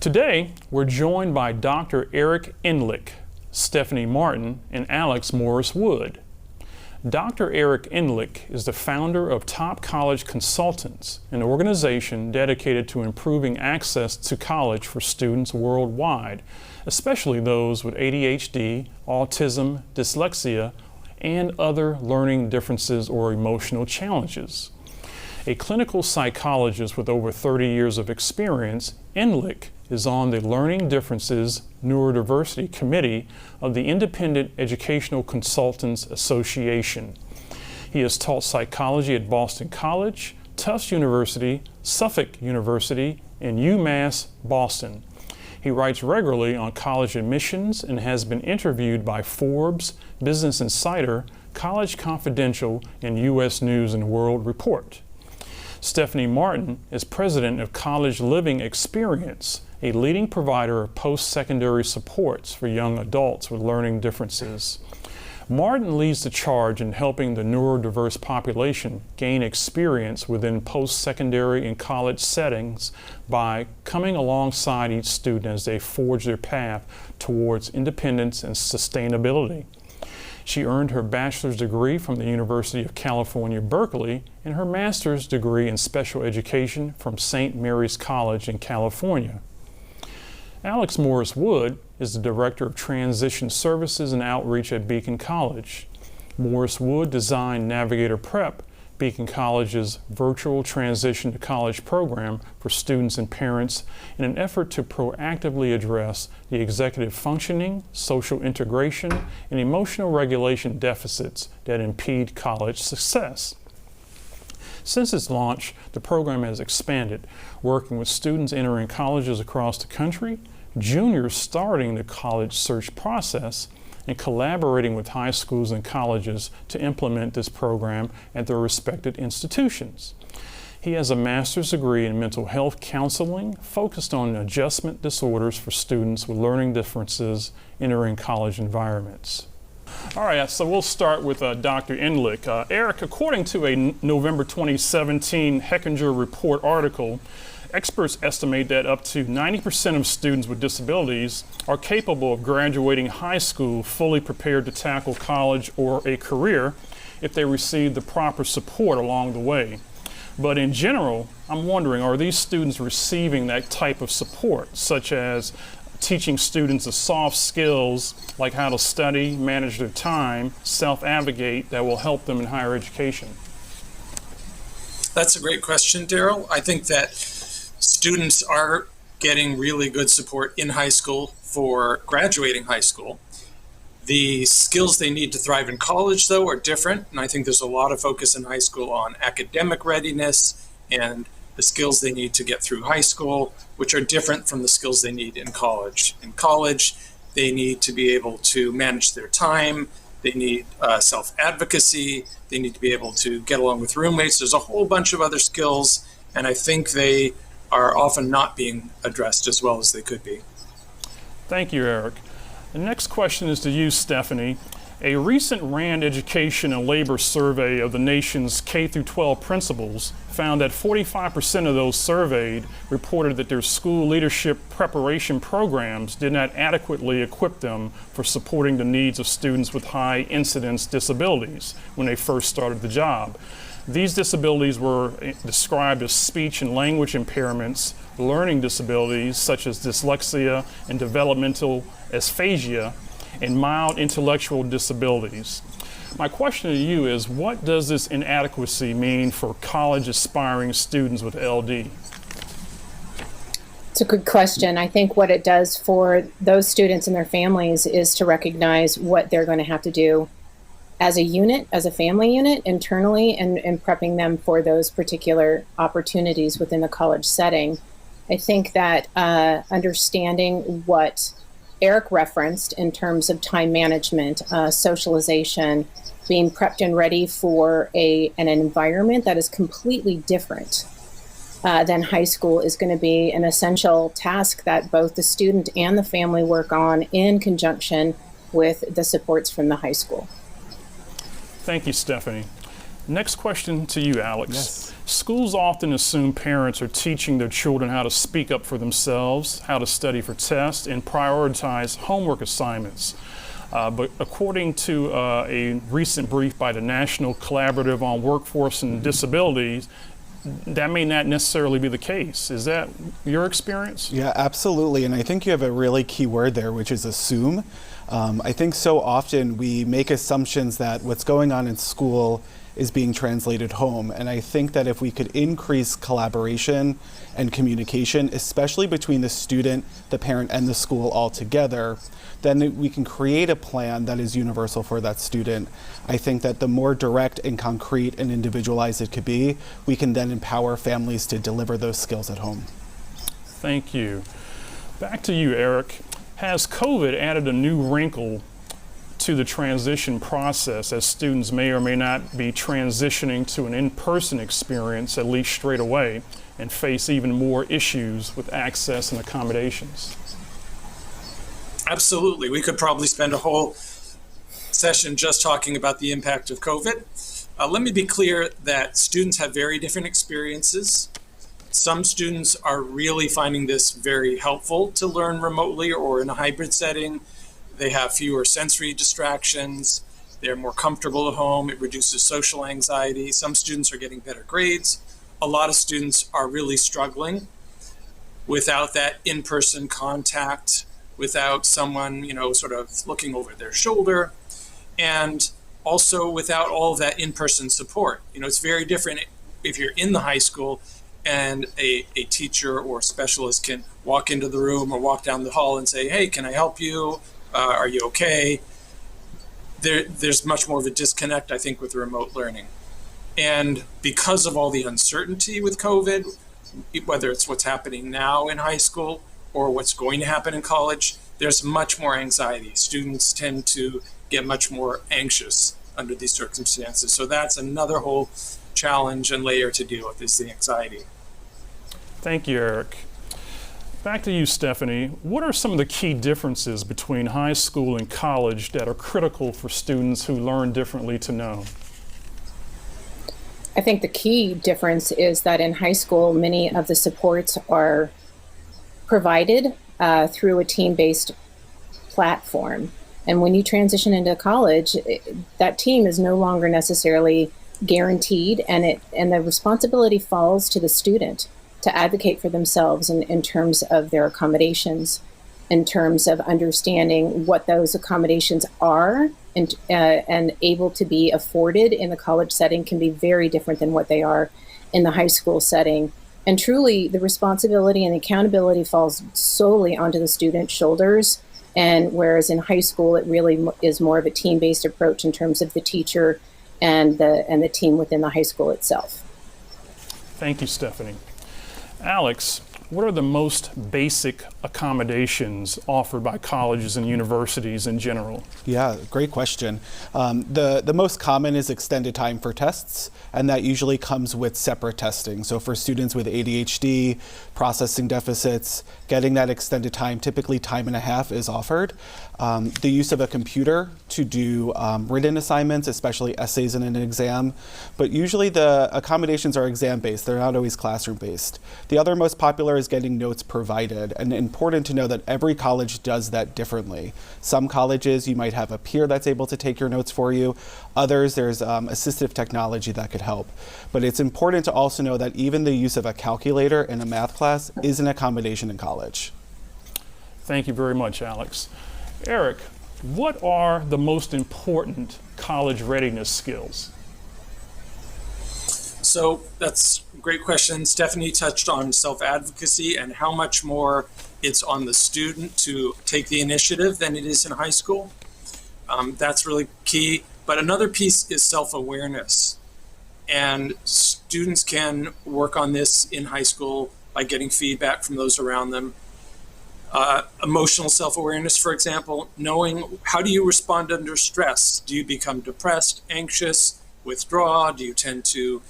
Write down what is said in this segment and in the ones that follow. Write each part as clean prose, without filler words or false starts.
Today, we're joined by Dr. Eric Endlich, Stephanie Martin, and Alex Morris Wood. Dr. Eric Endlich is the founder of Top College Consultants, an organization dedicated to improving access to college for students worldwide, especially those with ADHD, autism, dyslexia, and other learning differences or emotional challenges. A clinical psychologist with over 30 years of experience, Endlich is on the Learning Differences Neurodiversity Committee of the Independent Educational Consultants Association. He has taught psychology at Boston College, Tufts University, Suffolk University, and UMass Boston. He writes regularly on college admissions and has been interviewed by Forbes, Business Insider, College Confidential, and U.S. News and World Report. Stephanie Martin is president of College Living Experience, a leading provider of post-secondary supports for young adults with learning differences. Martin leads the charge in helping the neurodiverse population gain experience within post-secondary and college settings by coming alongside each student as they forge their path towards independence and sustainability. She earned her bachelor's degree from the University of California, Berkeley, and her master's degree in special education from St. Mary's College in California. Alex Morris Wood is the Director of Transition Services and Outreach at Beacon College. Morris Wood designed Navigator Prep, Beacon College's virtual transition to college program for students and parents, in an effort to proactively address the executive functioning, social integration, and emotional regulation deficits that impede college success. Since its launch, the program has expanded, working with students entering colleges across the country, juniors starting the college search process, and collaborating with high schools and colleges to implement this program at their respected institutions. He has a master's degree in mental health counseling focused on adjustment disorders for students with learning differences entering college environments. All right, so we'll start with Dr. Endlich. Eric, according to a November 2017 Hechinger Report article, experts estimate that up to 90% of students with disabilities are capable of graduating high school fully prepared to tackle college or a career if they receive the proper support along the way. But in general, I'm wondering, are these students receiving that type of support, such as teaching students the soft skills like how to study, manage their time, self-advocate, that will help them in higher education? That's a great question, Daryl. I think that students are getting really good support in high school for graduating high school. The skills they need to thrive in college, though, are different, and I think there's a lot of focus in high school on academic readiness and the skills they need to get through high school, which are different from the skills they need in college. In college, they need to be able to manage their time, they need self-advocacy, they need to be able to get along with roommates. There's a whole bunch of other skills, and I think they are often not being addressed as well as they could be. Thank you, Eric. The next question is to you, Stephanie. A recent RAND Education and Labor survey of the nation's K-12 principals found that 45% of those surveyed reported that their school leadership preparation programs did not adequately equip them for supporting the needs of students with high incidence disabilities when they first started the job. These disabilities were described as speech and language impairments, learning disabilities such as dyslexia and developmental aphasia, and mild intellectual disabilities. My question to you is, what does this inadequacy mean for college aspiring students with LD? It's a good question. I think what it does for those students and their families is to recognize what they're going to have to do as a unit, as a family unit, internally, and prepping them for those particular opportunities within the college setting. I think that understanding what Eric referenced in terms of time management, socialization, being prepped and ready for an environment that is completely different than high school is going to be an essential task that both the student and the family work on in conjunction with the supports from the high school. Thank you, Stephanie. Next question to you, Alex. Yes. Schools often assume parents are teaching their children how to speak up for themselves, how to study for tests, and prioritize homework assignments. But according to a recent brief by the National Collaborative on Workforce and Disabilities, that may not necessarily be the case. Is that your experience? Yeah, absolutely. And I think you have a really key word there, which is assume. I think so often we make assumptions that what's going on in school is being translated home. And I think that if we could increase collaboration and communication, especially between the student, the parent, and the school all together, then we can create a plan that is universal for that student. I think that the more direct and concrete and individualized it could be, we can then empower families to deliver those skills at home. Thank you. Back to you, Eric. Has COVID added a new wrinkle to the transition process, as students may or may not be transitioning to an in-person experience, at least straight away, and face even more issues with access and accommodations? Absolutely. We could probably spend a whole session just talking about the impact of COVID. Let me be clear that students have very different experiences. Some students are really finding this very helpful to learn remotely or in a hybrid setting. They have fewer sensory distractions. They're more comfortable at home. It reduces social anxiety. Some students are getting better grades. A lot of students are really struggling without that in-person contact, without someone, sort of looking over their shoulder, and also without all of that in-person support. It's very different if you're in the high school and a teacher or specialist can walk into the room or walk down the hall and say, hey, can I help you? Are you okay? There's much more of a disconnect, I think, with remote learning. And because of all the uncertainty with COVID, whether it's what's happening now in high school or what's going to happen in college, there's much more anxiety. Students tend to get much more anxious under these circumstances. So that's another whole challenge and layer to deal with, is the anxiety. Thank you, Eric. Back to you, Stephanie. What are some of the key differences between high school and college that are critical for students who learn differently to know? I think the key difference is that in high school, many of the supports are provided through a team-based platform. And when you transition into college, that team is no longer necessarily guaranteed, and the responsibility falls to the student to advocate for themselves in terms of their accommodations, in terms of understanding what those accommodations are and able to be afforded in the college setting can be very different than what they are in the high school setting. And truly, the responsibility and accountability falls solely onto the student's shoulders. And whereas in high school, it really is more of a team-based approach in terms of the teacher and the team within the high school itself. Thank you, Stephanie. Alex, what are the most basic accommodations offered by colleges and universities in general? Yeah, great question. The most common is extended time for tests, and that usually comes with separate testing. So for students with ADHD, processing deficits, getting that extended time, typically time and a half, is offered. The use of a computer to do written assignments, especially essays in an exam, but usually the accommodations are exam-based. They're not always classroom-based. The other most popular is getting notes provided, and important to know that every college does that differently. Some colleges, you might have a peer that's able to take your notes for you. Others, there's assistive technology that could help. But it's important to also know that even the use of a calculator in a math class is an accommodation in college. Thank you very much, Alex. Eric, what are the most important college readiness skills? So that's a great question. Stephanie touched on self-advocacy and how much more it's on the student to take the initiative than it is in high school. That's really key. But another piece is self-awareness. And students can work on this in high school by getting feedback from those around them. Emotional self-awareness, for example, knowing how do you respond under stress? Do you become depressed, anxious, withdraw? Do you tend to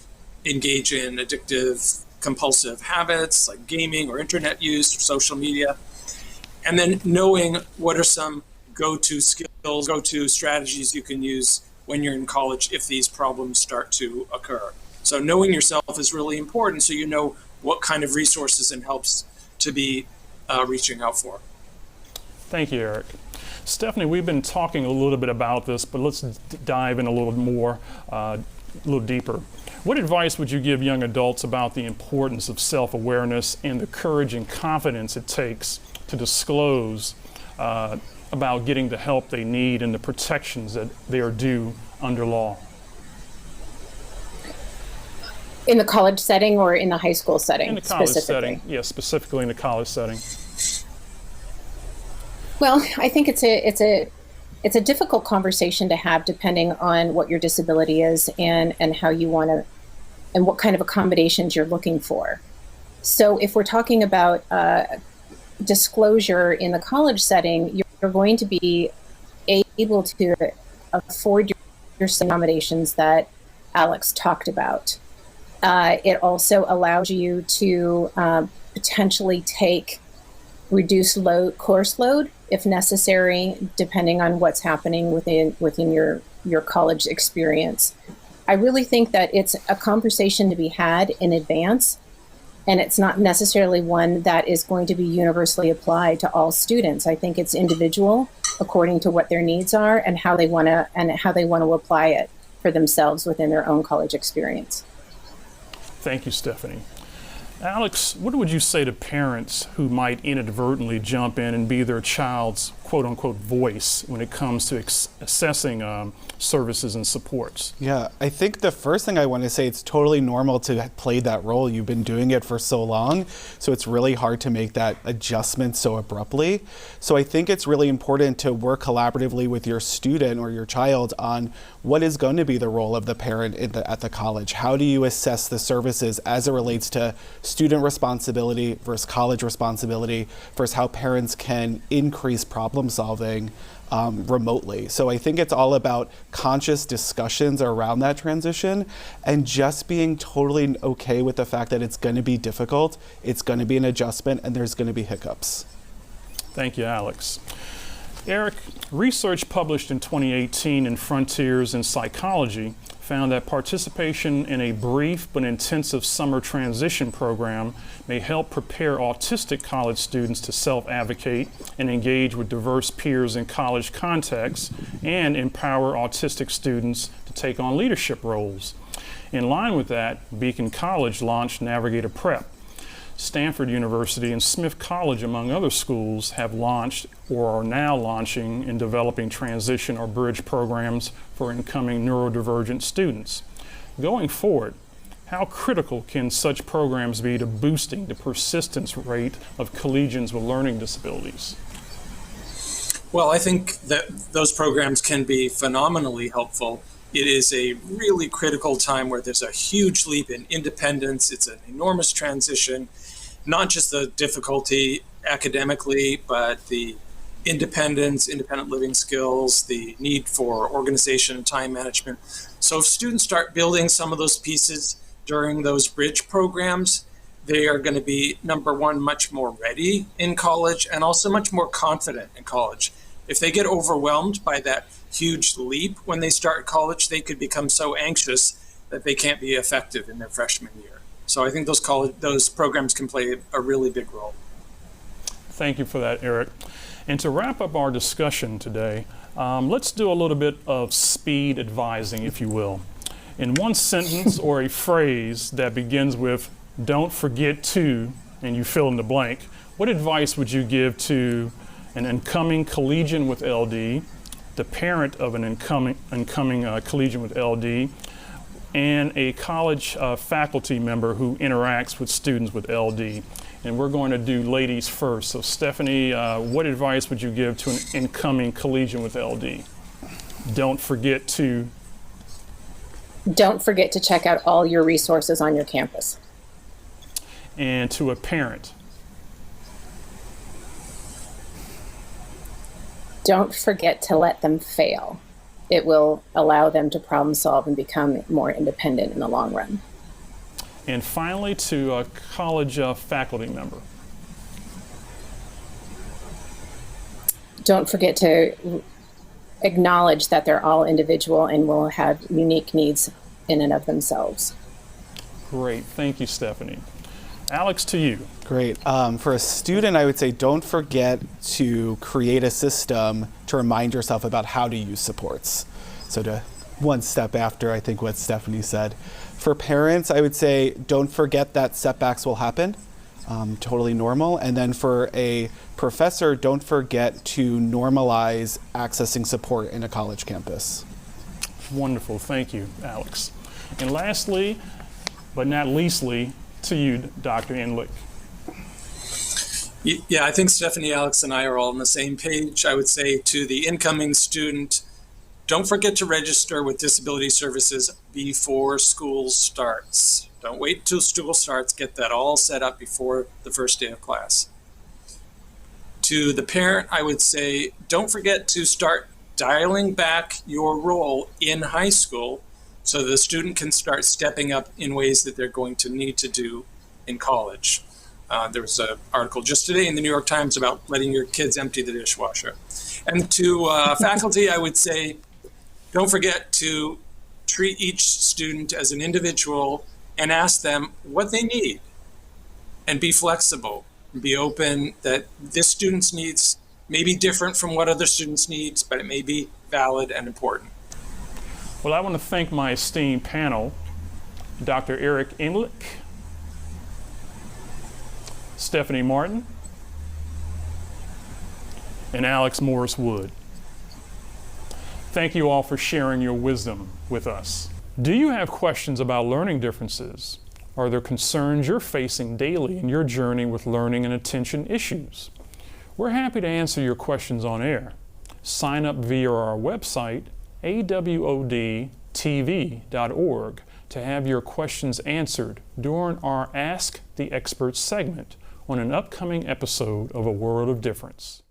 engage in addictive, compulsive habits like gaming or internet use or social media? And then knowing what are some go-to skills, go-to strategies you can use when you're in college if these problems start to occur. So knowing yourself is really important, so you know what kind of resources and helps to be reaching out for. Thank you, Eric. Stephanie, we've been talking a little bit about this, but let's dive in a little more, a little deeper. What advice would you give young adults about the importance of self-awareness and the courage and confidence it takes to disclose about getting the help they need and the protections that they are due under law? In the college setting or in the high school setting? In the college setting, yes, specifically in the college setting. Well, I think it's a difficult conversation to have depending on what your disability is and how you want to, and what kind of accommodations you're looking for. So if we're talking about disclosure in the college setting, you're going to be able to afford your accommodations that Alex talked about. It also allows you to potentially take reduced course load if necessary, depending on what's happening within your college experience. I really think that it's a conversation to be had in advance, and it's not necessarily one that is going to be universally applied to all students. I think it's individual according to what their needs are and how they want to apply it for themselves within their own college experience. Thank you, Stephanie. Alex, what would you say to parents who might inadvertently jump in and be their child's quote-unquote voice when it comes to assessing services and supports? Yeah, I think the first thing I want to say, it's totally normal to play that role. You've been doing it for so long, so it's really hard to make that adjustment so abruptly. So I think it's really important to work collaboratively with your student or your child on what is going to be the role of the parent at the college. How do you assess the services as it relates to student responsibility versus college responsibility versus how parents can increase problem solving remotely. So I think it's all about conscious discussions around that transition and just being totally okay with the fact that it's going to be difficult, it's going to be an adjustment, and there's going to be hiccups. Thank you, Alex. Eric, research published in 2018 in Frontiers in Psychology found that participation in a brief but intensive summer transition program may help prepare autistic college students to self-advocate and engage with diverse peers in college contexts and empower autistic students to take on leadership roles. In line with that, Beacon College launched Navigator Prep. Stanford University and Smith College, among other schools, have launched or are now launching and developing transition or bridge programs for incoming neurodivergent students. Going forward, how critical can such programs be to boosting the persistence rate of collegians with learning disabilities? Well, I think that those programs can be phenomenally helpful. It is a really critical time where there's a huge leap in independence. It's an enormous transition, not just the difficulty academically, but the independence, independent living skills, the need for organization and time management. So if students start building some of those pieces during those bridge programs, they are going to be, number one, much more ready in college and also much more confident in college. If they get overwhelmed by that huge leap when they start college, they could become so anxious that they can't be effective in their freshman year. So I think those programs can play a really big role. Thank you for that, Eric. And to wrap up our discussion today, let's do a little bit of speed advising, if you will. In one sentence or a phrase that begins with, "Don't forget to," and you fill in the blank, what advice would you give to an incoming collegian with LD, the parent of an incoming collegian with LD, and a college faculty member who interacts with students with LD? And we're going to do ladies first. So Stephanie, what advice would you give to an incoming collegian with LD? Don't forget to check out all your resources on your campus. And to a parent? Don't forget to let them fail. It will allow them to problem solve and become more independent in the long run. And finally, to a college faculty member. Don't forget to acknowledge that they're all individual and will have unique needs in and of themselves. Great, thank you, Stephanie. Alex, to you. Great. For a student, I would say don't forget to create a system to remind yourself about how to use supports. So to one step after, I think, what Stephanie said. For parents, I would say don't forget that setbacks will happen. Totally normal. And then for a professor, don't forget to normalize accessing support in a college campus. Wonderful, thank you, Alex. And lastly, but not leastly, to you, Dr. Enlick. Yeah, I think Stephanie, Alex, and I are all on the same page. I would say to the incoming student, don't forget to register with Disability Services before school starts. Don't wait till school starts. Get that all set up before the first day of class. To the parent, I would say, don't forget to start dialing back your role in high school so the student can start stepping up in ways that they're going to need to do in college. There was an article just today in the New York Times about letting your kids empty the dishwasher. And to faculty, I would say, don't forget to treat each student as an individual and ask them what they need. And be flexible, and be open that this student's needs may be different from what other students' needs, but it may be valid and important. Well, I want to thank my esteemed panel, Dr. Eric Enlick, Stephanie Martin, and Alex Morris Wood. Thank you all for sharing your wisdom with us. Do you have questions about learning differences? Are there concerns you're facing daily in your journey with learning and attention issues? We're happy to answer your questions on air. Sign up via our website, awodtv.org, to have your questions answered during our Ask the Experts segment on an upcoming episode of A World of Difference.